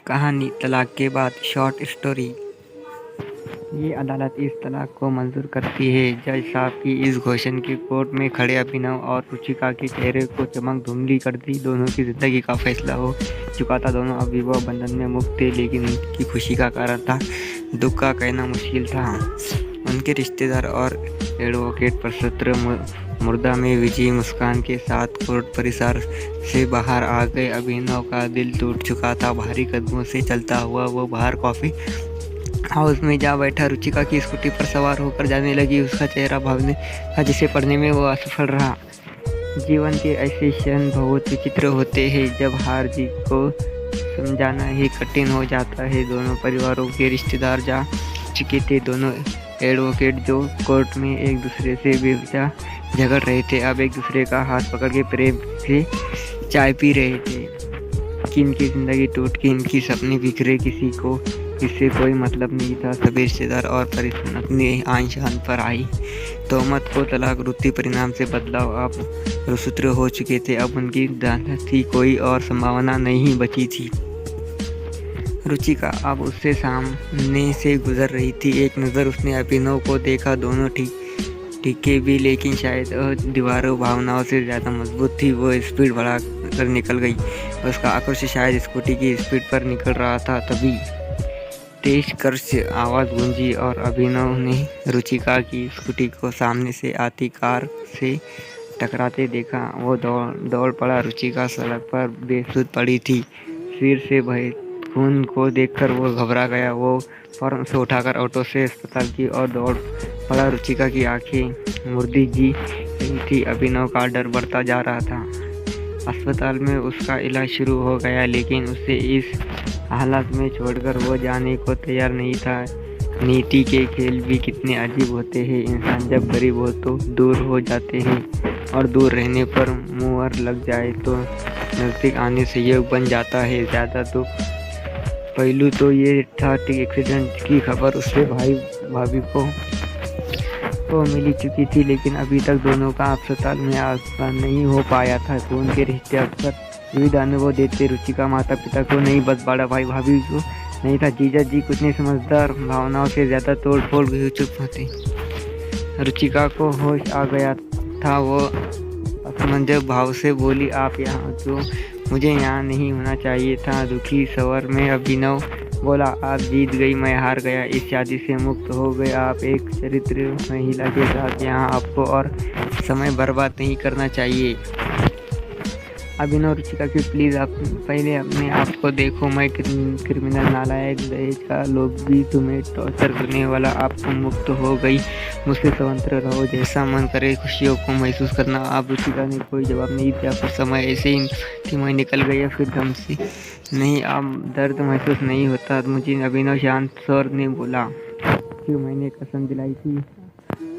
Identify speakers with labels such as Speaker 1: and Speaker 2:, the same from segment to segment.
Speaker 1: कहानी तलाक के बाद शॉर्ट स्टोरी। ये अदालत इस तलाक को मंजूर करती है। जज साहब की इस घोषणा के कोर्ट में खड़े अभिनव और रुचिका के चेहरे को चमक धुंधली कर दी। दोनों की जिंदगी का फैसला हो चुका था। दोनों अब विवाह बंधन में मुक्त थे, लेकिन उनकी खुशी का कारण था, दुख का कहना मुश्किल था। उनके रिश्तेदार और एडवोकेट प्रशस्त्र मुर्दा में विजयी मुस्कान के साथ कोर्ट परिसर से बाहर आ गए। अभिनव का दिल टूट चुका था। भारी कदमों से चलता हुआ वो बाहर कॉफी हाउस में जा बैठा। रुचिका की स्कूटी पर सवार होकर जाने लगी। उसका चेहरा भावने था जिसे पढ़ने में वो असफल रहा। जीवन के ऐसे क्षण बहुत विचित्र होते हैं जब हार जीत को समझाना ही कठिन हो जाता है। दोनों परिवारों के रिश्तेदार जा चुके थे। दोनों एडवोकेट जो कोर्ट में एक दूसरे से बेवजह झगड़ रहे थे, अब एक दूसरे का हाथ पकड़ के प्रेम से चाय पी रहे थे। किनकी जिंदगी टूट के इनकी सपने बिखरे, किसी को इससे कोई मतलब नहीं था। सभी रिश्तेदार और परिजन अपने आन शान पर आई। तोहमत को तलाक रुति परिणाम से बदलाव अब रुसूत्र हो चुके थे। अब उनकी अदालत की कोई और संभावना नहीं बची थी। रुचिका अब उससे सामने से गुजर रही थी। एक नज़र उसने अभिनव को देखा। दोनों ठीके भी, लेकिन शायद दीवारों भावनाओं से ज़्यादा मजबूत थी। वो स्पीड बढ़ा कर निकल गई। उसका आक्रोश शायद स्कूटी की स्पीड पर निकल रहा था। तभी तेज कर्श आवाज़ गूंजी और अभिनव ने रुचिका की स्कूटी को सामने से आती कार से टकराते देखा। वो दौड़ पड़ा। रुचिका सड़क पर बेसुध पड़ी थी। सिर से बहे खून को देखकर वो घबरा गया। वो फौरन से उठाकर ऑटो से अस्पताल की ओर दौड़ पड़ा। रुचिका की आंखें मुर्दी जी रही थी। अभिनव का डर बढ़ता जा रहा था। अस्पताल में उसका इलाज शुरू हो गया, लेकिन उसे इस हालत में छोड़कर वो जाने को तैयार नहीं था। नीति के खेल भी कितने अजीब होते हैं। इंसान जब गरीब हो तो दूर हो जाते हैं, और दूर रहने पर मुहर लग जाए तो नज़दीक आने से योग बन जाता है। ज़्यादा तो पहलू तो ये था कि एक्सीडेंट की खबर उसके भाई भाभी को तो मिल चुकी थी, लेकिन अभी तक दोनों का अस्पताल में आसपास नहीं हो पाया था। खून के रिश्ते अक्सर विविध अनुभव देते। रुचिका माता पिता को नहीं, बस बड़ा भाई भाभी को नहीं था। जीजा जी कुछ नहीं समझदार, भावनाओं से ज़्यादा तोड़ फोड़ भी चुप होते। रुचिका को होश आ गया था। वो असमंजस भाव से बोली, आप यहाँ तो मुझे यहाँ नहीं होना चाहिए था। दुखी स्वर में अभिनव बोला, आप जीत गई, मैं हार गया। इस शादी से मुक्त हो गए। आप एक चरित्र महिला के साथ यहाँ आपको और समय बर्बाद नहीं करना चाहिए। अभिनव रुचिका की प्लीज़ आप पहले अपने आप को देखो। मैं क्रिमिनल, नालायक, दहेज का लोग भी तुम्हें टॉर्चर करने वाला। आप तो मुक्त हो गई, मुझसे स्वतंत्र रहो, जैसा मन करे खुशियों को महसूस करना। आप रुचिका ने कोई जवाब नहीं दिया। कुछ समय ऐसे ही थी। मैं निकल गया। फिर दम से नहीं, आप दर्द महसूस नहीं होता मुझे, अभिनव शांत स्वर ने बोला। क्यों? मैंने कसम दिलाई थी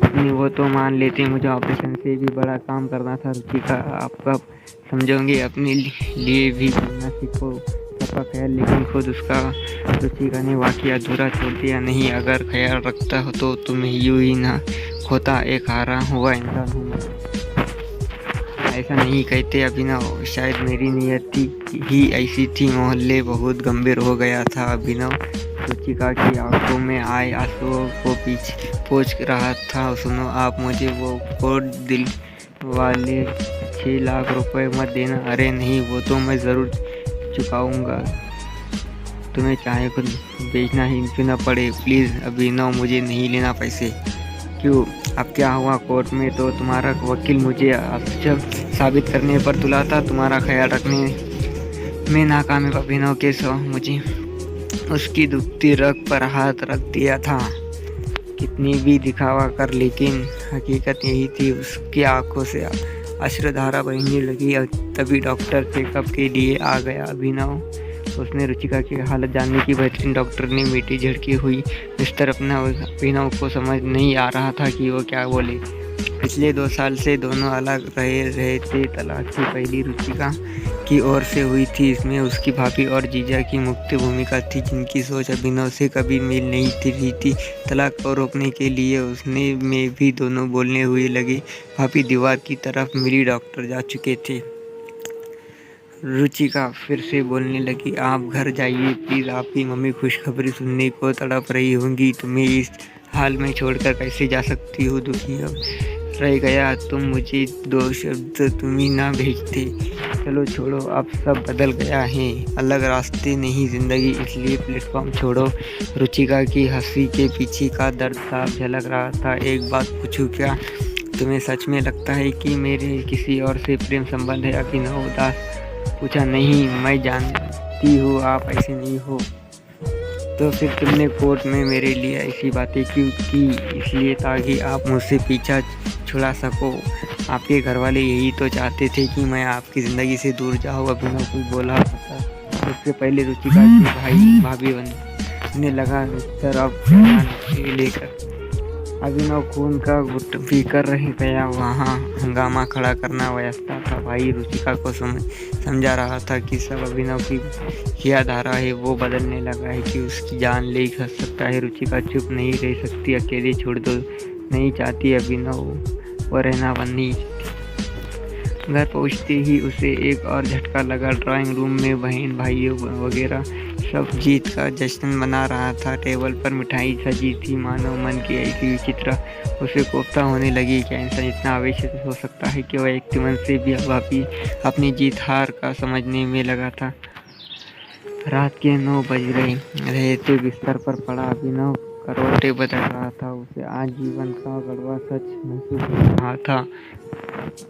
Speaker 1: अपनी, वो तो मान लेते। मुझे ऑपरेशन से भी बड़ा काम करना था। रुचिका, आप कब समझोगे? अपने लिए भी करना सीखो सबका ख्याल, लेकिन खुद उसका। रुचिका ने वाकई अधूरा छोड़ दिया। नहीं, अगर ख्याल रखता हो तो तुम यूं ही ना खोता। एक हारा हुआ इंसान हूँ मैं। ऐसा नहीं कहते अभिनव, शायद मेरी नियति ही ऐसी थी। मोहल्ले बहुत गंभीर हो गया था। अभिनव रुचिका की आंखों में आए आंसुओं को पोंछ रहा था। सुनो, आप मुझे वो कोट दिल वाले 6 लाख रुपए मत देना। अरे नहीं, वो तो मैं ज़रूर चुकाऊंगा, तुम्हें चाहे खुद बेचना ही क्यों न पड़े। प्लीज़ अभिनव, मुझे नहीं लेना पैसे। क्यों? अब क्या हुआ? कोर्ट में तो तुम्हारा वकील मुझे अक्षम साबित करने पर तुला था। तुम्हारा ख्याल रखने में नाकाम है। अभिनव के सौ मुझे उसकी दुखती रग पर हाथ रख दिया था। कितनी भी दिखावा कर, लेकिन हकीकत यही थी। उसकी आंखों से अश्रुधारा बहने लगी। तभी डॉक्टर चेकअप के लिए आ गया अभिनव। उसने रुचिका की हालत जानने की बेहतरीन। डॉक्टर ने मीठी झड़की हुई बिस्तर अपना। अभिनव को समझ नहीं आ रहा था कि वो क्या बोले। पिछले 2 साल से दोनों अलग रहे थे। तलाक की पहली रुचिका की ओर से हुई थी। इसमें उसकी भाभी और जीजा की मुख्य भूमिका थी, जिनकी सोच अभिनव से कभी मेल नहीं रही थी। तलाक को रोकने के लिए उसने में भी दोनों बोलने हुए लगे। भाभी दीवार की तरफ मिली। डॉक्टर जा चुके थे। रुचिका फिर से बोलने लगी, आप घर जाइए प्लीज, आपकी मम्मी खुशखबरी सुनने को तड़प रही होंगी। तुम्हें इस हाल में छोड़कर कैसे जा सकती हो? दुखी अब रह गया तुम, मुझे दो शब्द तुम ही ना भेजते। चलो छोड़ो, अब सब बदल गया है, अलग रास्ते नहीं जिंदगी, इसलिए प्लेटफॉर्म छोड़ो। रुचिका की हंसी के पीछे का दर्द साफ झलक रहा था। एक बात पूछूं क्या, तुम्हें सच में लगता है कि मेरे किसी और से प्रेम संबंध है? अभिनव उदास पूछा। नहीं, मैं जानती हूँ आप ऐसे नहीं हो। तो फिर तुमने कोर्ट में मेरे लिए ऐसी बातें क्यों की? इसलिए ताकि आप मुझसे पीछा छुड़ा सको। आपके घर वाले यही तो चाहते थे कि मैं आपकी ज़िंदगी से दूर जाऊँ। अभिनव कुछ बोला था उससे पहले रुचिका की भाभी बनने लगा मिस्टर अब लेकर। अभिनव खून का घुट पीकर रह गया। वहाँ हंगामा खड़ा करना व्यवस्था था। भाई रुचिका को समझा रहा था कि सब अभिनव की क्या धारा है वो बदलने लगा है कि उसकी जान ले सकता है। रुचिका चुप नहीं रह सकती, अकेले छोड़ दो नहीं चाहती अभिनव, वो रहना बंदी। घर पहुंचते ही उसे एक और झटका लगा। ड्राइंग रूम में बहन भाइयों वगैरह सब जीत का जश्न मना रहा था। टेबल पर मिठाई सजी थी, मानो मन की ऐसी विचित्र उसे कोफ्ता होने लगी। क्या इंसान इतना आवेशित हो सकता है कि वह एक मन से भी अपनी जीत हार का समझने में लगा था। रात के 9 बज रहे थे। बिस्तर पर पड़ा अभिनव करवटें बदल रहा था। उसे आज जीवन का कड़वा सच महसूस हो रहा था।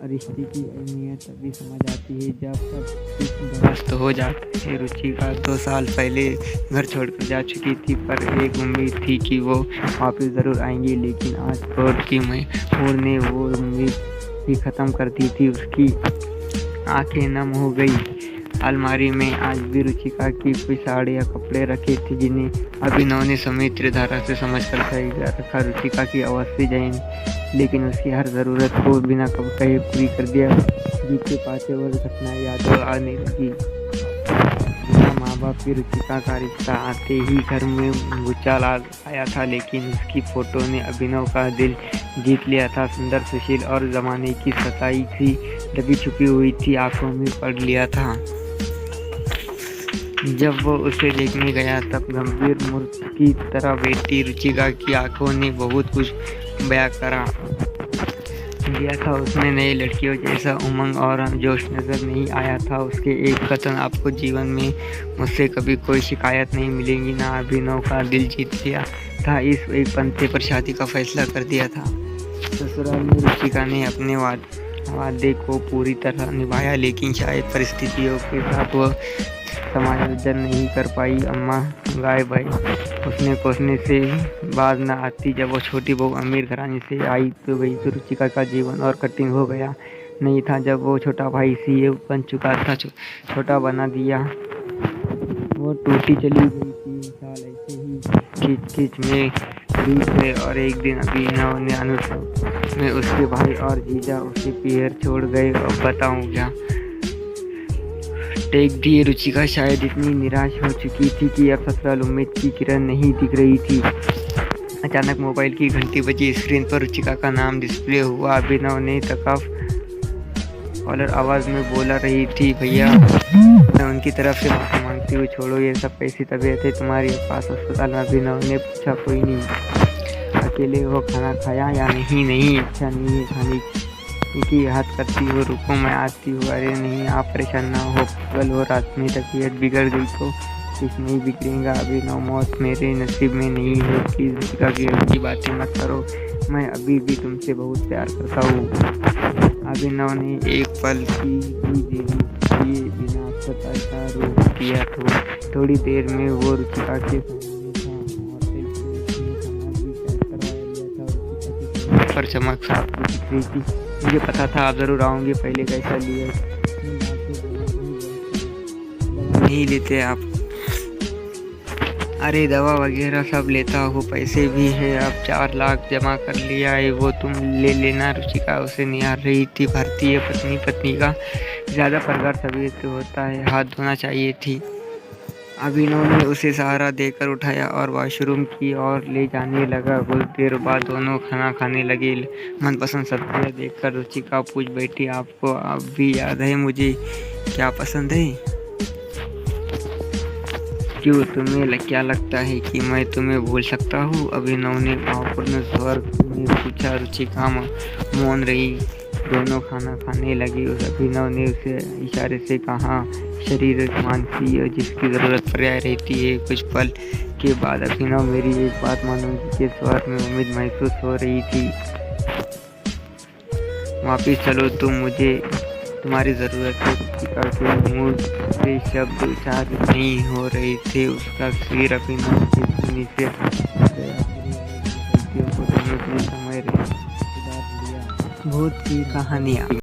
Speaker 1: रिश्ते की अहमियत तभी समझ आती है जब सब कुछ ध्वस्त हो जाता है। रुचिका 2 साल पहले घर छोड़कर जा चुकी थी, पर एक उम्मीद थी कि वो वापस ज़रूर आएंगी। लेकिन आज कोर्ट की मोड़ ने वो उम्मीद ही ख़त्म कर दी थी। उसकी आंखें नम हो गई। अलमारी में आज भी रुचिका की कुछ साड़ियाँ कपड़े रखे थे जिन्हें अभिनव ने समित्र धारा से समझकर सही रखा। रुचिका की अवश्य जैन, लेकिन उसकी हर ज़रूरत को बिना कहे पूरी कर दिया। बीते पाछे और घटनाएं यादों आने लगी। माँ बाप की रुचिका का रिश्ता आते ही घर में भूचाल आया था, लेकिन उसकी फोटो ने अभिनव का दिल जीत लिया था। सुंदर, सुशील और ज़माने की सताई सी दबी छुपी हुई थी आंखों में पढ़ लिया था। जब वो उसे देखने गया तब गंभीर मूर्ति की तरह बैठी रुचिका की आंखों ने बहुत कुछ बयां करा दिया था। उसमें नई लड़कियों जैसा उमंग और जोश नजर नहीं आया था। उसके एक कथन, आपको जीवन में मुझसे कभी कोई शिकायत नहीं मिलेगी, ना अभिनव का दिल जीत लिया था। इस एक पंते पर शादी का फैसला कर दिया था। ससुराल में रुचिका ने अपने वादे को पूरी तरह निभाया, लेकिन शायद परिस्थितियों के साथ वह समायोजन नहीं कर पाई। अम्मा गायब है, उसने कोसने से बाज न आती। जब वो छोटी बहू अमीर घराने से आई तो वही तो रुचिका का जीवन और कठिन हो गया नहीं था। जब वो छोटा भाई सीए बन चुका था, छोटा बना दिया, वो टूटी चली गई। 3 साल ऐसे ही खींच में बीत गए और एक दिन अभिनव ने अनुसव में उसके भाई और जीजा उसे पीहर छोड़ गए। अब बताऊं क्या? टेक दिए। रुचिका शायद इतनी निराश हो चुकी थी कि अब ससुराल उम्मीद की किरण नहीं दिख रही थी। अचानक मोबाइल की घंटी बजी। स्क्रीन पर रुचिका का नाम डिस्प्ले हुआ। अभिनव ने तकाफ कॉलर आवाज़ में बोला रही थी, भैया मैं उनकी तरफ से माफ़ी मांगती हूँ, छोड़ो ये सब, कैसी तबीयत है तुम्हारे पास अस्पताल में? अभिनव ने पूछा। कोई नहीं। अकेले हो खाना खाया या नहीं? नहीं, अच्छा नहीं है खाने की याद करती हो, रुको मैं आती हूँ। अरे नहीं, आप परेशान ना हो, पागल हो, रात में तबीयत बिगड़ गई तो कुछ नहीं बिगड़ेगा। अभिनव, मौत मेरे नसीब में नहीं है, प्लीज़ रुचिका की बातें मत करो, मैं अभी भी तुमसे बहुत प्यार करता हूँ। अभिनव ने एक पल की भी देरी किए बिना अस्पताल का रुख किया। थोड़ी देर में वो रुचिका के पर चमक साफ दिख रही थी। मुझे पता था आप ज़रूर आओगे, पहले कैसा लिया नहीं लेते आप? अरे दवा वगैरह सब लेता हूँ, पैसे भी है, अब 4 लाख जमा कर लिया है, वो तुम ले लेना। रुचिका उसे निहार रही थी। भारतीय पत्नी का ज़्यादा प्रगाढ़ तबीयत होता है, हाथ धोना चाहिए थी। अभिनव ने उसे सहारा देकर उठाया और वॉशरूम की ओर ले जाने लगा। कुछ देर बाद दोनों खाना खाने लगे। मनपसंद सब्जियां देखकर रुचिका पूछ बैठी, आपको अब भी याद है मुझे क्या पसंद है? क्यों, तुम्हें क्या लगता है कि मैं तुम्हें भूल सकता हूँ? अभिनव ने भावपूर्ण स्वर में पूछा। रुचिका मौन रही। दोनों खाना खाने लगे। उस अभिनव ने उसे इशारे से कहा, शरीर मानसी जिसकी ज़रूरत पर्याय रहती है। कुछ पल के बाद अभिनव, मेरी एक बात मानोगी के स्वर में उम्मीद महसूस हो रही थी। वापिस चलो तुम, मुझे तुम्हारी ज़रूरत है। रुचिका के मुंह से शब्द उच्चारित नहीं हो रहे थे। उसका सिर अभिनव के सीने से गया। गलतियों को दोनों ने समय रहते सुधार लिया। भूत की कहानियाँ।